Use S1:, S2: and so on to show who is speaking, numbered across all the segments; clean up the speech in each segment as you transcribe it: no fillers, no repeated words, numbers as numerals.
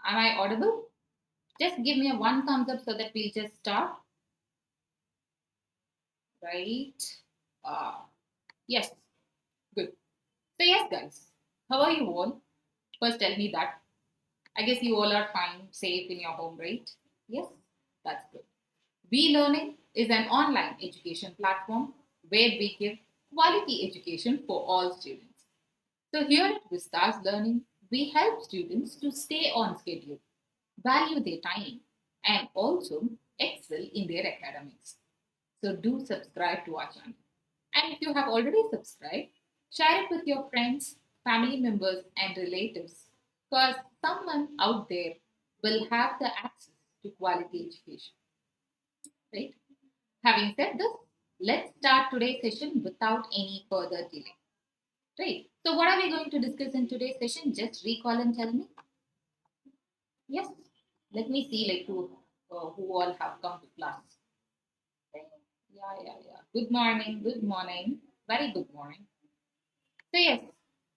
S1: Am I audible? Just give me a one thumbs up so that we'll just start. Right? Yes. Good. So yes, guys. How are you all? First, tell me that. I guess you all are fine, safe in your home, right? Yes, that's good. Learning is an online education platform where we give quality education for all students. So here at Vistaslearning, we help students to stay on schedule, value their time, and also excel in their academics. So do subscribe to our channel. And if you have already subscribed, share it with your friends, family members, and relatives because someone out there will have the access to quality education. Right? Having said this, let's start today's session without any further delay. Right? So, what are we going to discuss in today's session? Just recall and tell me. Yes. Let me see like who all have come to class. Yeah. Good morning. Good morning. Very good morning. So yes,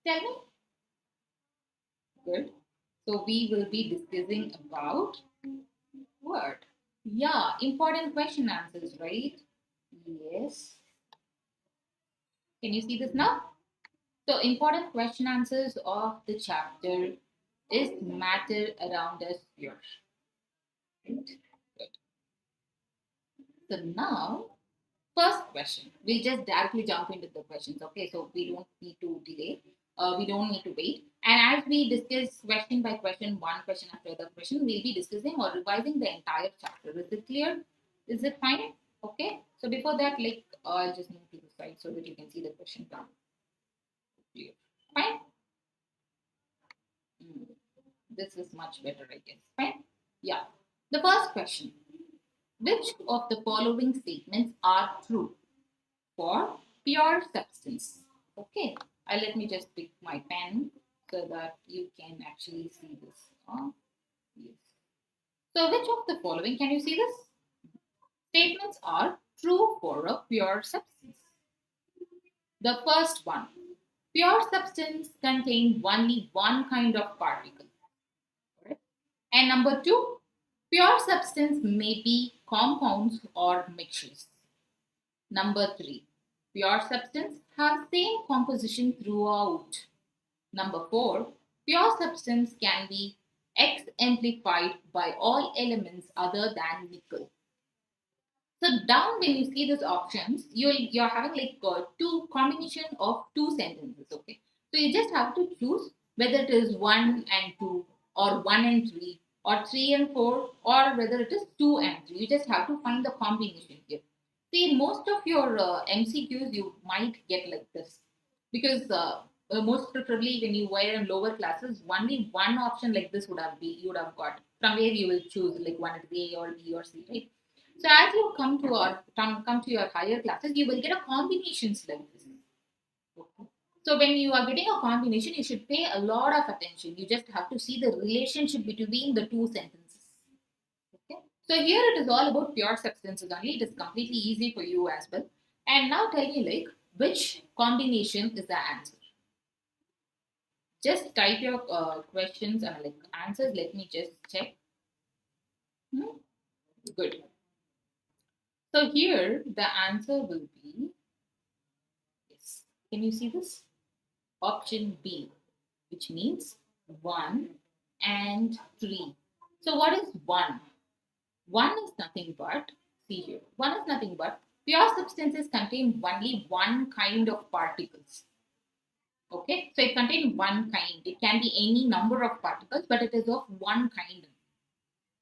S1: tell me. Good. So we will be discussing about what? Yeah, important question answers, right? Yes. Can you see this now? So important question answers of the chapter is matter around us pure. Right? Good. So now, first question. We'll just directly jump into the questions. Okay, so we don't need to delay. We don't need to wait. And as we discuss question by question, one question after the question, we'll be discussing or revising the entire chapter. Is it clear? Is it fine? Okay. So before that, I'll just move to the side so that you can see the question down. Clear. Fine. This is much better, I guess. Fine. Yeah. The first question. Which of the following statements are true for pure substance? Okay, let me just pick my pen so that you can actually see this. Yes. So, which of the following, can you see this? Statements are true for a pure substance. The first one, pure substance contains only one kind of particle. Right? And number two, pure substance may be compounds or mixtures. Number three, pure substance have same composition throughout. Number four, pure substance can be exemplified by all elements other than nickel. So down when you see these options, you're having two combination of two sentences. Okay, so you just have to choose whether it is 1 and 2 or 1 and 3 or 3 and 4 or whether it is 2 and 3. You just have to find the combination here. See, in most of your MCQs, you might get like this because most preferably when you were in lower classes, only one option like this you would have got. From where you will choose like one is A or B or C, right? So as you come to your higher classes, you will get a combinations like this. Okay. So when you are getting a combination, you should pay a lot of attention. You just have to see the relationship between the two sentences. Okay. So here it is all about pure substances only. It is completely easy for you as well. And now tell me which combination is the answer. Just type your questions and answers. Let me just check. Good. So here the answer will be, yes. Can you see this? Option B, which means 1 and 3. So what is 1? 1 is nothing but, see here, 1 is nothing but pure substances contain only one kind of particles. Okay, so it contains one kind. It can be any number of particles, but it is of one kind.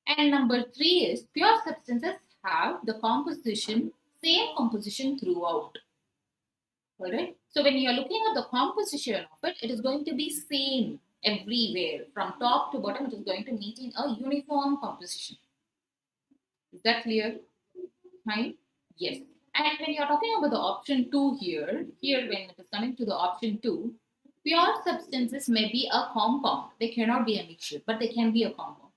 S1: And number 3 is pure substances have the same composition throughout. Alright. So when you are looking at the composition of it, it is going to be same everywhere. From top to bottom, it is going to maintain a uniform composition. Is that clear? Fine? Yes. And when you are talking about the option 2 here when it is coming to the option 2, pure substances may be a compound. They cannot be a mixture, but they can be a compound.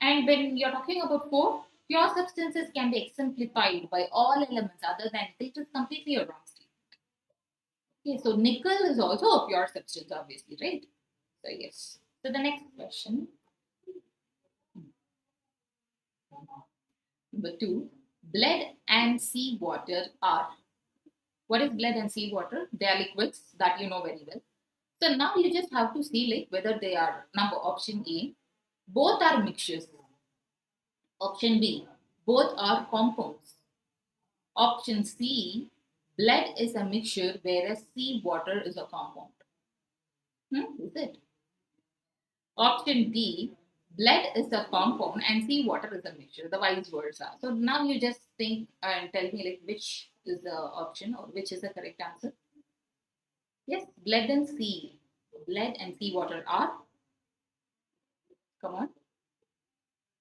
S1: And when you're talking about 4, pure substances can be exemplified by all elements other than it is completely a wrong statement. Okay, so nickel is also a pure substance, obviously, right? So yes. So the next question. Number 2, blood and seawater are. What is blood and seawater? They are liquids that you know very well. So now you just have to see like whether they are number option A, both are mixtures. Option B, both are compounds. Option C, blood is a mixture whereas seawater is a compound. Is it? Option D, blood is a compound and seawater is a mixture, the vice versa. So now you just think and tell me like which is the option or which is the correct answer. Yes, blood and seawater are, come on,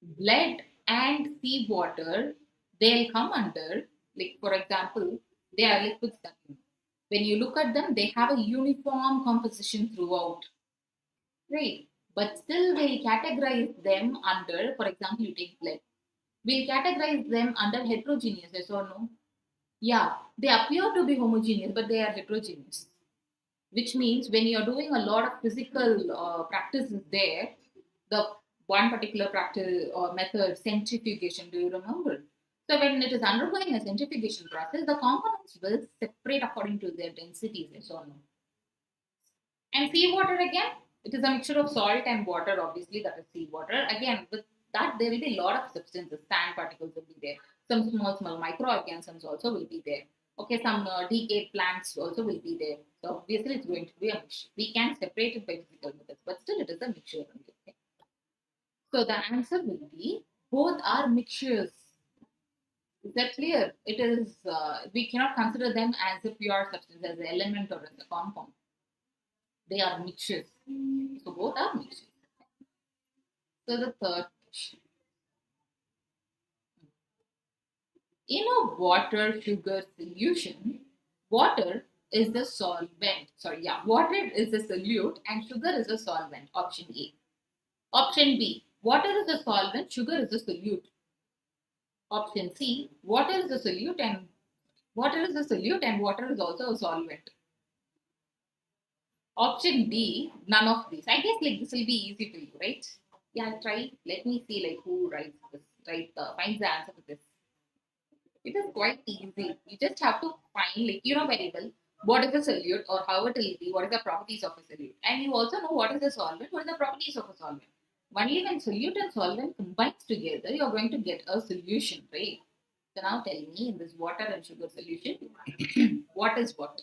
S1: blood and seawater, they'll come under, like for example, they are liquids that when you look at them, they have a uniform composition throughout, right? But still we'll categorize them under, for example, you take blood. We'll categorize them under heterogeneous, yes or no? Yeah, they appear to be homogeneous, but they are heterogeneous. Which means when you're doing a lot of physical practices there, the one particular practice or method, centrifugation, do you remember? So when it is undergoing a centrifugation process, the components will separate according to their densities, yes or no? And seawater again, it is a mixture of salt and water, obviously, that is seawater. Again, with that, there will be a lot of substances, sand particles will be there. Some small microorganisms also will be there. Okay, some decayed plants also will be there. So obviously, it's going to be a mixture. We can separate it by physical methods, but still, it is a mixture. Okay? So the answer will be both are mixtures. Is that clear? It is. We cannot consider them as a pure substance, as an element or as a compound. They are mixtures. So both are mixtures. So the third question. In a water sugar solution, water is the solvent. Water is the solute and sugar is the solvent. Option A. Option B. Water is the solvent, sugar is the solute. Option C. Water is the solute and water is also a solvent. Option D, none of these. I guess like this will be easy for you, right? Yeah, try. Let me see like who writes this. Finds the answer to this. It is quite easy. You just have to find like you know very well what is a solute or how it will be, what is the properties of a solute. And you also know what is a solvent, what is the properties of a solvent. Only when solute and solvent combines together, you're going to get a solution, right? So now tell me in this water and sugar solution, what is what?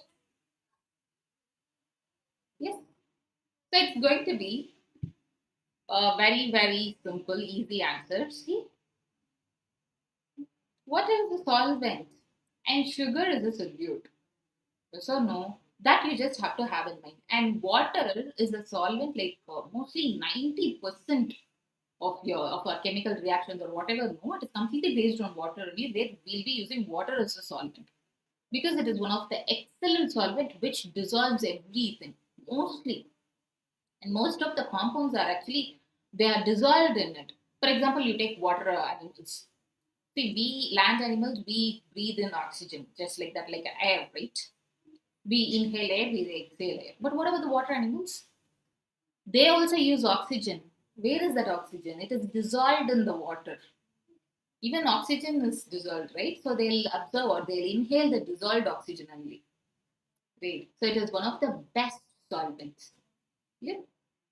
S1: Yes. So it's going to be a very, very simple, easy answer. See, what is the solvent? And sugar is a solute. Yes or no? That you just have to have in mind. And water is a solvent, like mostly 90% of our chemical reactions or whatever. No, it is completely based on water only. We'll be using water as a solvent because it is one of the excellent solvent which dissolves everything mostly. And most of the compounds are actually they are dissolved in it. For example, you take water animals. See, we land animals we breathe in oxygen just like that, like air, right? We inhale air, we exhale air. But what about the water animals? They also use oxygen. Where is that oxygen? It is dissolved in the water. Even oxygen is dissolved, right? So they'll absorb or they'll inhale the dissolved oxygen only. Right. So it is one of the best solvents. Yeah.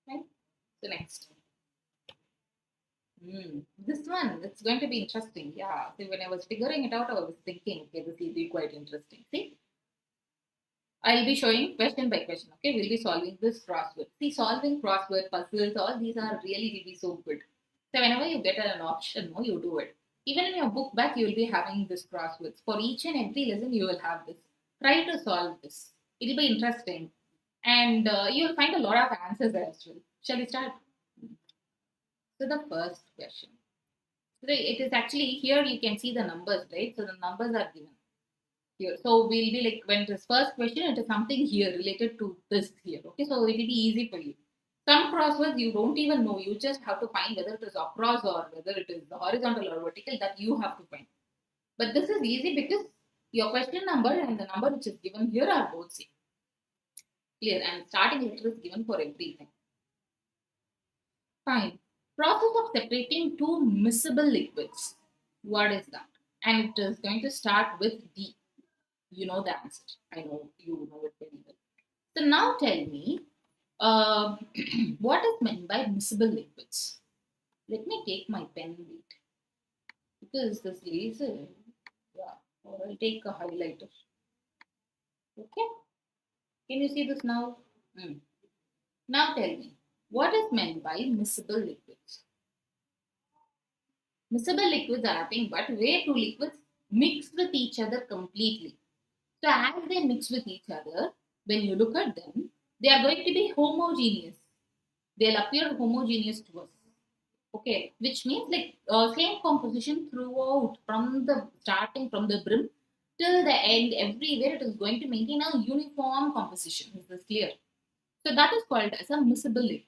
S1: Right. So next. This one, it's going to be interesting. Yeah. See, when I was figuring it out, I was thinking, okay, this will be quite interesting. See, I'll be showing question by question. Okay, we'll be solving this crossword. See, solving crossword puzzles, all these are really, really so good. So whenever you get an option, no, you do it. Even in your book back, you will be having this crosswords. For each and every lesson, you will have this. Try to solve this. It'll be interesting, and you'll find a lot of answers as well. Shall we start? So the first question. So it is actually here you can see the numbers, right? So the numbers are given here. So we'll be like when this first question, it is something here related to this here. Okay, so it will be easy for you. Some crosswords you don't even know. You just have to find whether it is across or whether it is horizontal or vertical that you have to find. But this is easy because your question number and the number which is given here are both same. Clear, and starting letter is given for everything. Fine. Process of separating two miscible liquids. What is that? And it is going to start with D. You know the answer. I know you know it very well. So now tell me, uh, what is meant by miscible liquids? Let me take my pen wait, because this laser, yeah, or I'll take a highlighter. Okay, can you see this now? Hmm. Now tell me, what is meant by miscible liquids? Miscible liquids are nothing but where two liquids mix with each other completely. So as they mix with each other, when you look at them, they are going to be homogeneous. They'll appear homogeneous to us. Okay, which means like same composition throughout, from the starting from the brim till the end, everywhere it is going to maintain a uniform composition. Is this clear? So that is called as a miscible liquid.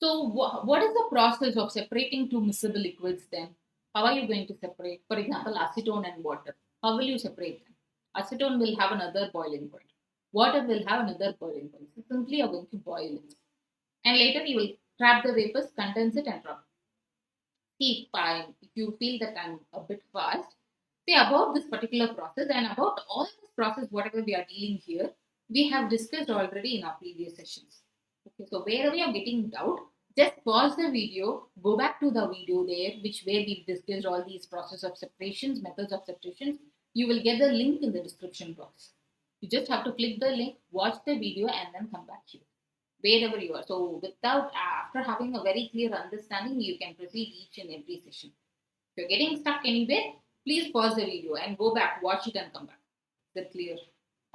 S1: So what is the process of separating two miscible liquids then? How are you going to separate? For example, acetone and water. How will you separate them? Acetone will have another boiling point. Water will have another boiling point. So simply you're going to boil it. And later you will trap the vapors, condense it and drop. See, fine. If you feel that I'm a bit fast, say about this particular process and about all this process, whatever we are dealing here, we have discussed already in our previous sessions. Okay, so wherever you're getting doubt, just pause the video, go back to the video there, which where we've discussed all these process of separations, methods of separations. You will get the link in the description box. You just have to click the link, watch the video, and then come back here wherever you are. So without after having a very clear understanding, you can proceed each and every session. If you're getting stuck anywhere, please pause the video and go back, watch it and come back. Is that clear?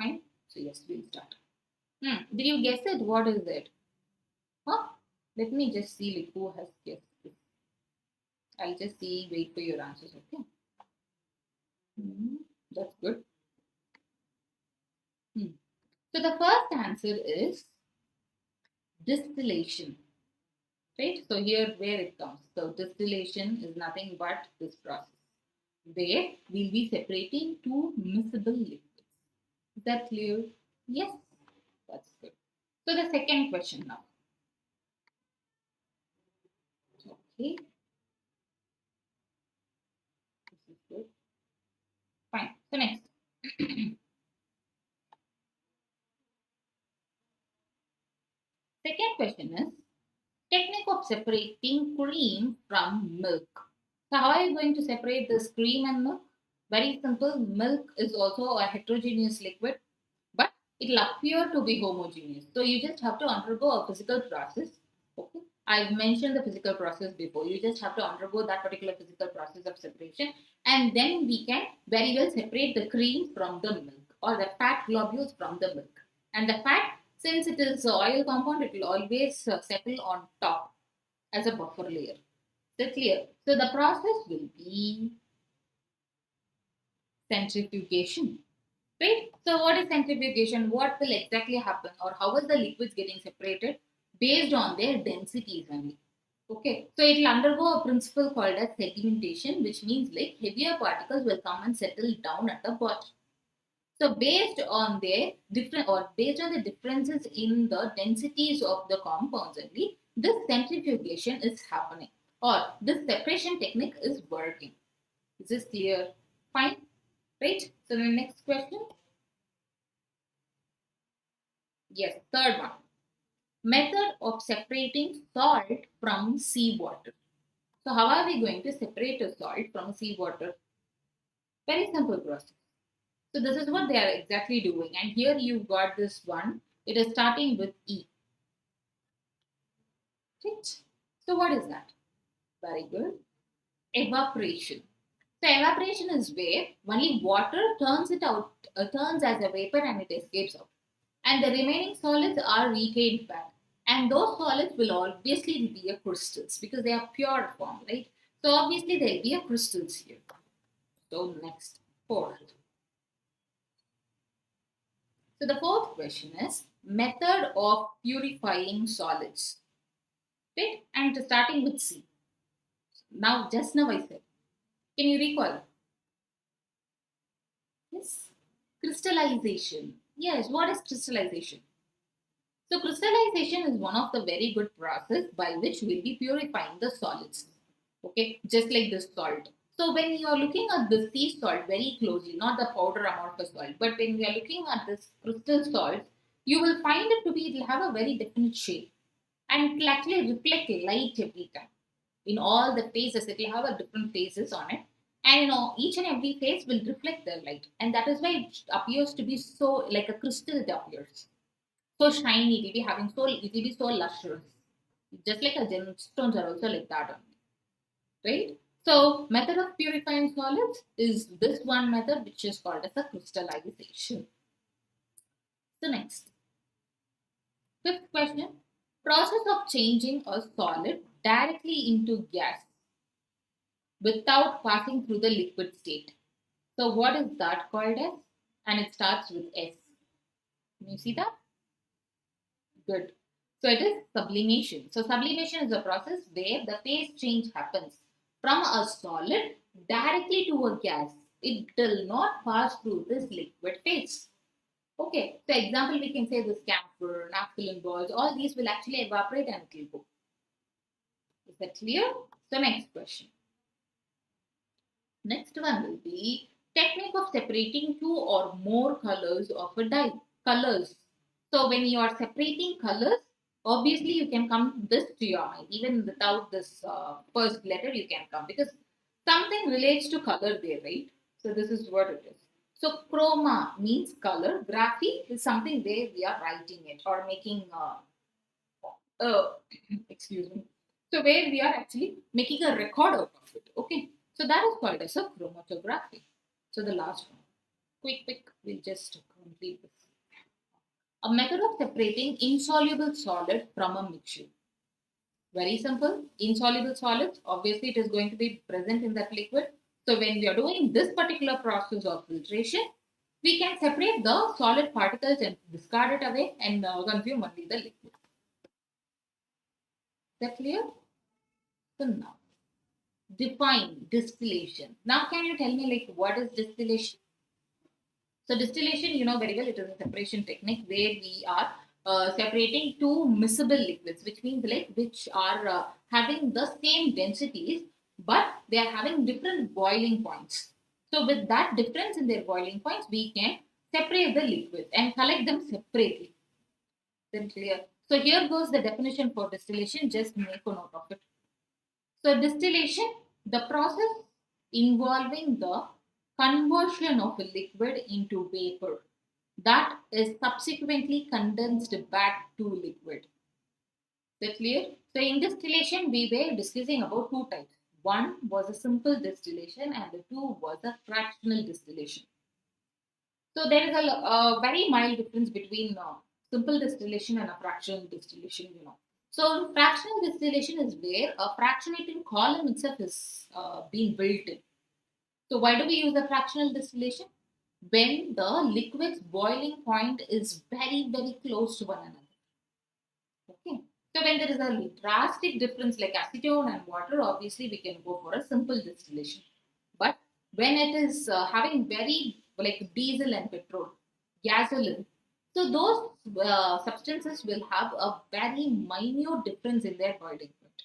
S1: Fine. So yes, we'll start. Did you guess it? What is it? Huh? Let me just see like who has guessed this. I'll just see, wait for your answers, okay? That's good. So the first answer is distillation. Right? So here where it comes. So distillation is nothing but this process where we'll be separating two miscible liquids. Is that clear? Yes, that's good. So the second question now. Okay, this is good. Fine. So next. Second question is technique of separating cream from milk. So how are you going to separate this cream and milk? Very simple. Milk is also a heterogeneous liquid, but it will appear to be homogeneous. So you just have to undergo a physical process. Okay, I've mentioned the physical process before. You just have to undergo that particular physical process of separation, and then we can very well separate the cream from the milk or the fat globules from the milk. And the fat, since it is oil compound, it will always settle on top as a buffer layer. So clear. So the process will be centrifugation. Right? So what is centrifugation? What will exactly happen, or how is the liquids getting separated? Based on their densities only. Okay. So it will undergo a principle called as sedimentation, which means like heavier particles will come and settle down at the bottom. So based on their different, or based on the differences in the densities of the compounds only, this centrifugation is happening, or this separation technique is working. Is this clear? Fine. Right? So the next question. Yes, third one. Method of separating salt from seawater. So how are we going to separate a salt from seawater? Very simple process. So this is what they are exactly doing. And here you've got this one. It is starting with E. Right? So what is that? Very good. Evaporation. So evaporation is where only water turns it out, turns as a vapor and it escapes out. And the remaining solids are retained back. And those solids will obviously be a crystals because they are pure form, right? So obviously there will be a crystals here. So next, fourth. So the fourth question is method of purifying solids. Right? And starting with C. Now, just now I said. Can you recall? Yes. Crystallization. Yes, what is crystallization? So crystallization is one of the very good process by which we'll be purifying the solids. Okay, just like this salt. So when you are looking at this sea salt very closely, not the powder amorphous salt, but when we are looking at this crystal salt, you will find it to be, it will have a very definite shape and it will actually reflect light every time. In all the phases, it will have a different phases on it. And each and every phase will reflect the light. And that is why it appears to be so like a crystal, it appears. So shiny, it will be having so, it will be so lustrous. Just like a gemstones are also like that only, right? So method of purifying solids is this one method which is called as a crystallization. So next, fifth question, process of changing a solid directly into gas without passing through the liquid state. So what is that called as? And it starts with S. Can you see that? Good. So it is sublimation. So sublimation is a process where the phase change happens from a solid directly to a gas. It will not pass through this liquid phase. Okay. So example, we can say this camphor, naphthalene balls, all these will actually evaporate and it will go. Is that clear? So next question. Next one will be technique of separating two or more colors of a dye. Colors. So when you are separating colors, obviously you can come this to your mind. Even without this first letter, you can come because something relates to color there, right? So this is what it is. So chroma means color. Graphy is something where we are writing it or making, uh, excuse me. So where we are actually making a record out of it. Okay. So that is called as a chromatography. So the last one. Quick, we'll just complete this. A method of separating insoluble solid from a mixture. Very simple. Insoluble solids, obviously it is going to be present in that liquid. So when we are doing this particular process of filtration, we can separate the solid particles and discard it away and consume only the liquid. Is that clear? So now, define distillation. Now can you tell me like what is distillation? So distillation, you know very well, it is a separation technique where we are separating two miscible liquids, which means like which are having the same densities, but they are having different boiling points. So with that difference in their boiling points, we can separate the liquids and collect them separately. Then clear. So here goes the definition for distillation. Just make a note of it. So distillation, the process involving the conversion of a liquid into vapor that is subsequently condensed back to liquid. Is that clear? So in distillation, we were discussing about two types. One was a simple distillation and the two was a fractional distillation. So there is a very mild difference between simple distillation and a fractional distillation, So fractional distillation is where a fractionating column itself is being built in. So why do we use the fractional distillation? When the liquid's boiling point is very, very close to one another. Okay. So when there is a drastic difference like acetone and water, obviously we can go for a simple distillation. But when it is having very like diesel and petrol, gasoline, so those substances will have a very minute difference in their boiling point.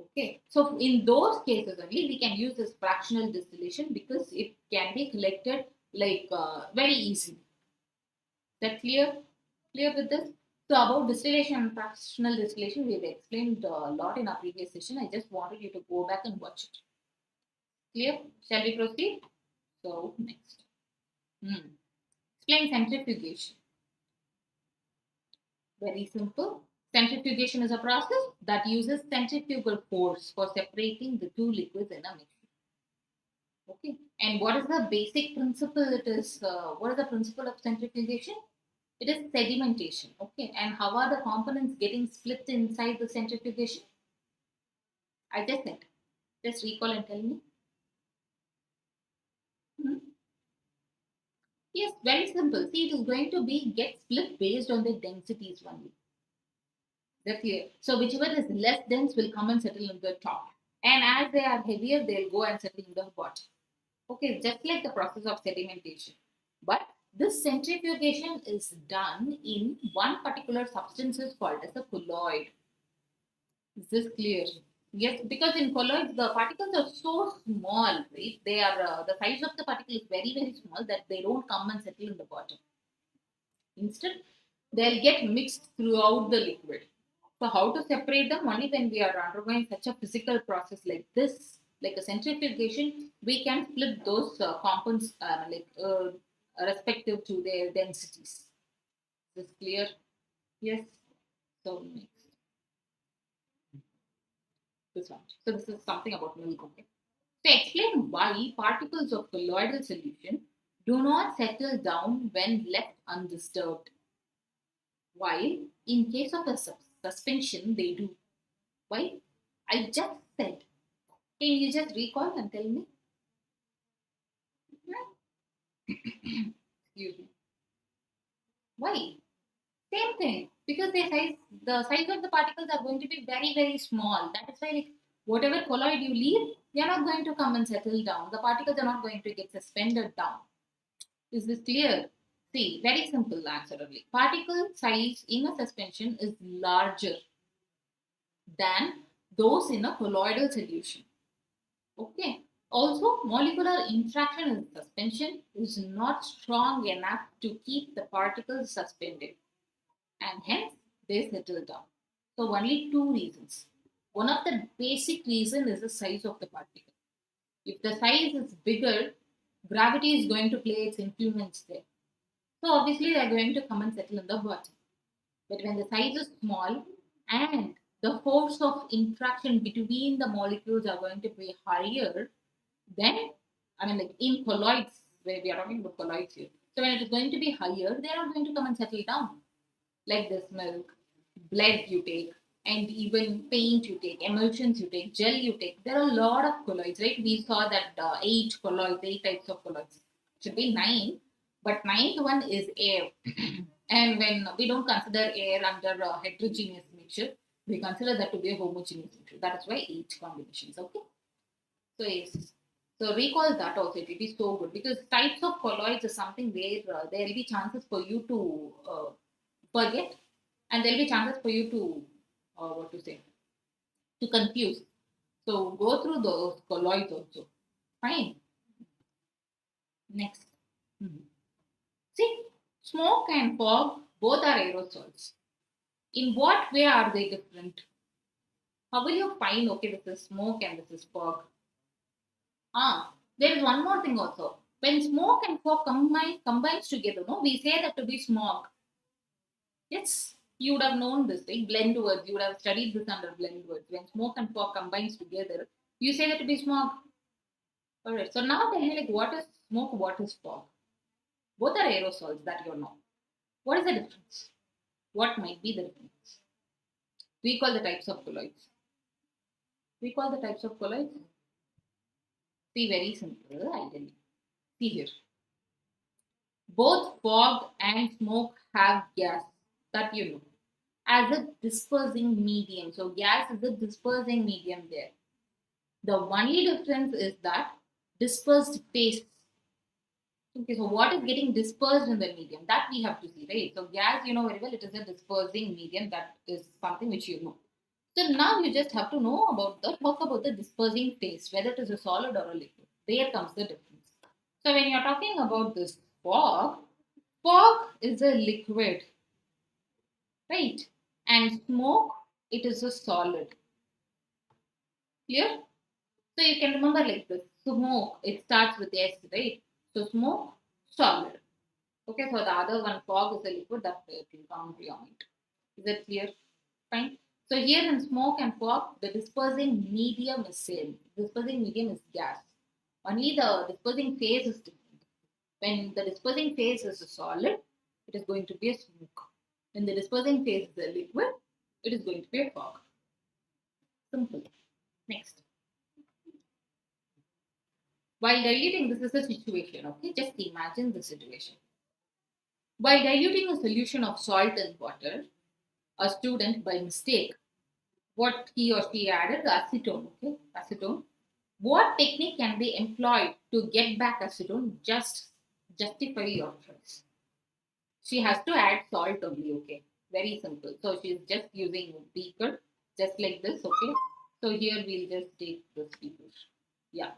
S1: Okay, so in those cases only we can use this fractional distillation because it can be collected like very easily. That clear? Clear with this? So about distillation and fractional distillation, we have explained a lot in our previous session. I just wanted you to go back and watch it. Clear? Shall we proceed? So next. Explain centrifugation. Very simple. Centrifugation is a process that uses centrifugal force for separating the two liquids in a mixture. Okay. And what is the basic principle? It is what is the principle of centrifugation? It is sedimentation. Okay. And how are the components getting split inside the centrifugation? I just said. Just recall and tell me. Yes, very simple. See, it is going to be get split based on the densities only. That's clear. So whichever is less dense will come and settle in the top. And as they are heavier, they'll go and settle in the bottom. Okay, just like the process of sedimentation. But this centrifugation is done in one particular substance is called as a colloid. Is this clear? Yes, because in colloids the particles are so small, right? They are the size of the particle is very very small that they don't come and settle in the bottom. Instead, they'll get mixed throughout the liquid. So how to separate them? Only when we are undergoing such a physical process like this, like a centrifugation, we can split those compounds respective to their densities. Is this clear? Yes. So next, this one. So this is something about milk. Okay. So explain why particles of colloidal solution do not settle down when left undisturbed, while in case of a suspension they do. Why? I just said. Can you just recall and tell me? Excuse me. Why? Same thing. Because the size of the particles are going to be very, very small. That is why, like, whatever colloid you leave, they are not going to come and settle down. The particles are not going to get suspended down. Is this clear? See, very simple answer only. Particle size in a suspension is larger than those in a colloidal solution. Okay. Also, molecular interaction in suspension is not strong enough to keep the particles suspended, and hence they settle down. So, only two reasons. One of the basic reason is the size of the particle. If the size is bigger, gravity is going to play its influence there. So, obviously, they are going to come and settle in the bottom. But when the size is small and the force of interaction between the molecules are going to be higher, then, I mean, like in colloids, where we are talking about colloids here. So when it is going to be higher, they are not going to come and settle down. Like this milk, blood you take, and even paint you take, emulsions you take, gel you take. There are a lot of colloids, right? We saw that eight colloids, eight types of colloids. Should be nine, but ninth one is air. And when we don't consider air under heterogeneous mixture, we consider that to be a homogeneous mixture. That is why eight combinations. Okay. So yes. So recall that also. It will be so good because types of colloids is something where there will be chances for you to forget, and there will be chances for you to what to say, to confuse. So go through those colloids also. Fine. Next. Mhm. See, smoke and fog both are aerosols. In what way are they different? How will you find okay this is smoke and this is fog? There is one more thing also. When smoke and fog combines together, no, we say that to be smog. Yes, you would have known this, right? Blend words. You would have studied this under blend words. When smoke and fog combines together, you say that to be smog. Alright. So now tell me like what is smoke, what is fog? Both are aerosols that you know. What is the difference? What might be the difference? We call the types of colloids. We call the types of colloids. See, very simple. I'll tell you. See here. Both fog and smoke have gas, that you know, as a dispersing medium. So gas is a dispersing medium there. The only difference is that dispersed phase. Okay, so what is getting dispersed in the medium? That we have to see, right? So gas, you know very well, it is a dispersing medium. That is something which you know. So now you just have to know about talk about the dispersing phase, whether it is a solid or a liquid. There comes the difference. So when you're talking about this fog, fog is a liquid, right? And smoke, it is a solid. Clear? So you can remember like this. Smoke, it starts with S, right? So smoke, solid. Okay, so the other one, fog, is a liquid that will come to your mind. Is that clear? Fine. So here in smoke and fog, the dispersing medium is same. Dispersing medium is gas. Only the dispersing phase is different. When the dispersing phase is a solid, it is going to be a smoke. When the dispersing phase is a liquid, it is going to be a fog. Simple. Next. While diluting, this is a situation, okay? Just imagine the situation. While diluting a solution of salt in water, a student by mistake, what he or she added acetone, okay? Acetone. What technique can be employed to get back acetone? Just justify your choice. She has to add salt only, okay? Very simple. So she's just using a beaker, just like this, okay? So here we'll just take this people. Yeah.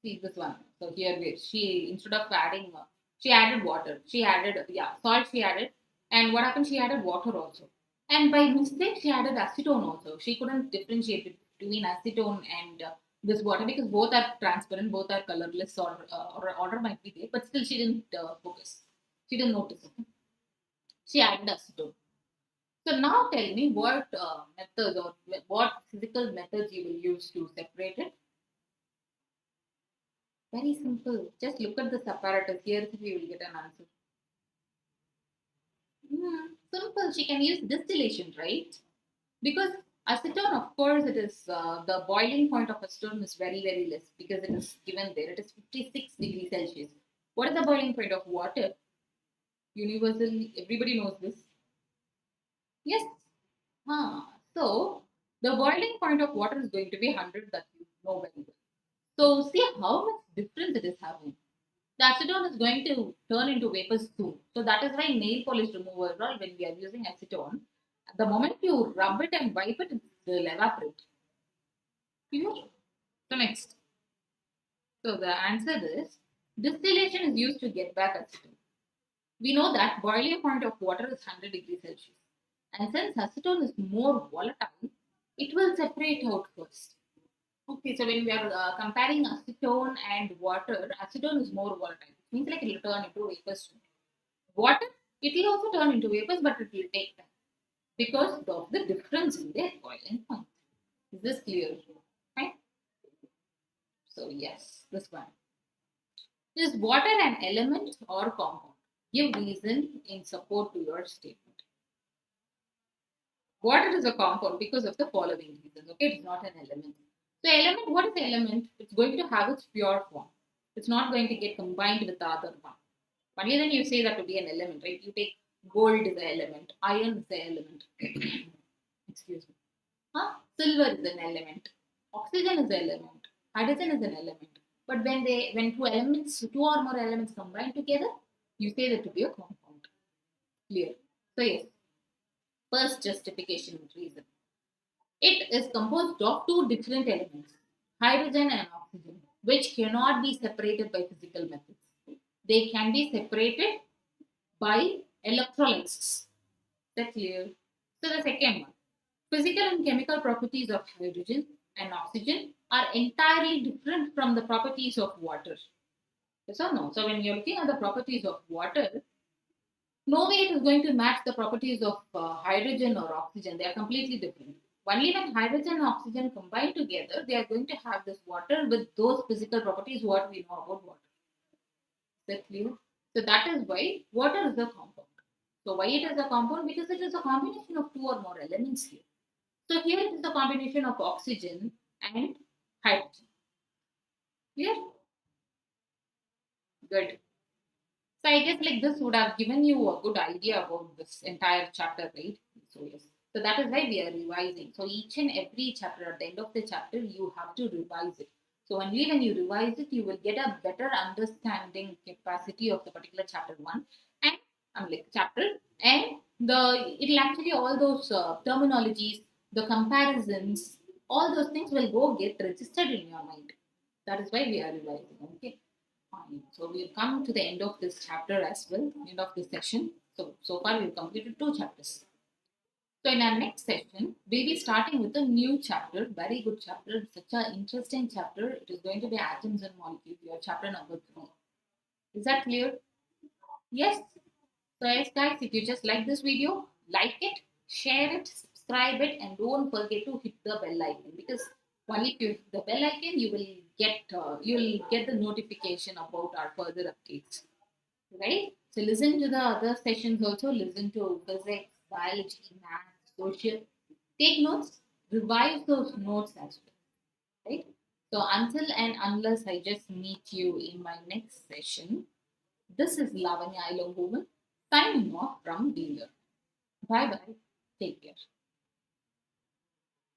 S1: See this one. So here she instead of adding, she added water. She added salt. She added, and what happened? She added water also. And by mistake, she added acetone also. She couldn't differentiate between acetone and this water because both are transparent, both are colorless, or order might be there, but still she didn't focus. She didn't notice it. She added acetone. So now tell me what methods or what physical methods you will use to separate it. Very simple. Just look at this apparatus. Here you will get an answer. Simple. She can use distillation, right? Because acetone, of course, it is the boiling point of acetone is very, very less because it is given there. It is 56 degrees Celsius. What is the boiling point of water? Universally, everybody knows this. Yes. So the boiling point of water is going to be 100, that you know very well. So see how much difference it is having. The acetone is going to turn into vapors soon. So that is why nail polish remover, when we are using acetone, the moment you rub it and wipe it, it will evaporate. Clear? So next. So the answer is distillation is used to get back acetone. We know that boiling point of water is 100 degrees Celsius. And since acetone is more volatile, it will separate out first. Okay, so when we are comparing acetone and water, acetone is more volatile. It means like it will turn into vapors. Water, it will also turn into vapors, but it will take time because of the difference in their boiling point. Is this clear? Right? So yes, this one. Is water an element or compound? Give reason in support to your statement. Water is a compound because of the following reasons. Okay, it's not an element. So element, what is the element? It's going to have its pure form. It's not going to get combined with the other one. Only then you say that to be an element, right? You take gold is the element, iron is the element. Excuse me. Silver is an element. Oxygen is an element. Hydrogen is an element. But when two or more elements combine together, you say that to be a compound. Clear? So yes. First justification reason. It is composed of two different elements, hydrogen and oxygen, which cannot be separated by physical methods. They can be separated by electrolysis. That's clear. So the second one, physical and chemical properties of hydrogen and oxygen are entirely different from the properties of water. Yes or no? So when you're looking at the properties of water, no way it is going to match the properties of hydrogen or oxygen. They are completely different. Only when hydrogen and oxygen combine together, they are going to have this water with those physical properties what we know about water. Is that clear? So that is why water is a compound. So why it is a compound? Because it is a combination of two or more elements here. So here it is a combination of oxygen and hydrogen. Clear? Good. So I guess like this would have given you a good idea about this entire chapter, right? So yes. So that is why we are revising. So each and every chapter, at the end of the chapter, you have to revise it. So only when you revise it, you will get a better understanding capacity of the particular chapter one and chapter, and it'll actually all those terminologies, the comparisons, all those things will go get registered in your mind. That is why we are revising. Okay. Fine. So we've come to the end of this chapter as well, end of this session. So far we've completed two chapters. So in our next session, we'll be starting with a new chapter, very good chapter, such an interesting chapter. It is going to be atoms and molecules, your chapter number 3. Is that clear? Yes. So yes guys, if you just like this video, like it, share it, subscribe it, and don't forget to hit the bell icon, because only if you hit the bell icon, you'll get the notification about our further updates. Right? So listen to the other sessions also. Listen to physics, biology, math, social. Take notes. Revise those notes as well. Right? So until and unless I just meet you in my next session, this is Lavanya Elangovan signing off from Dealer. Bye bye. Take care.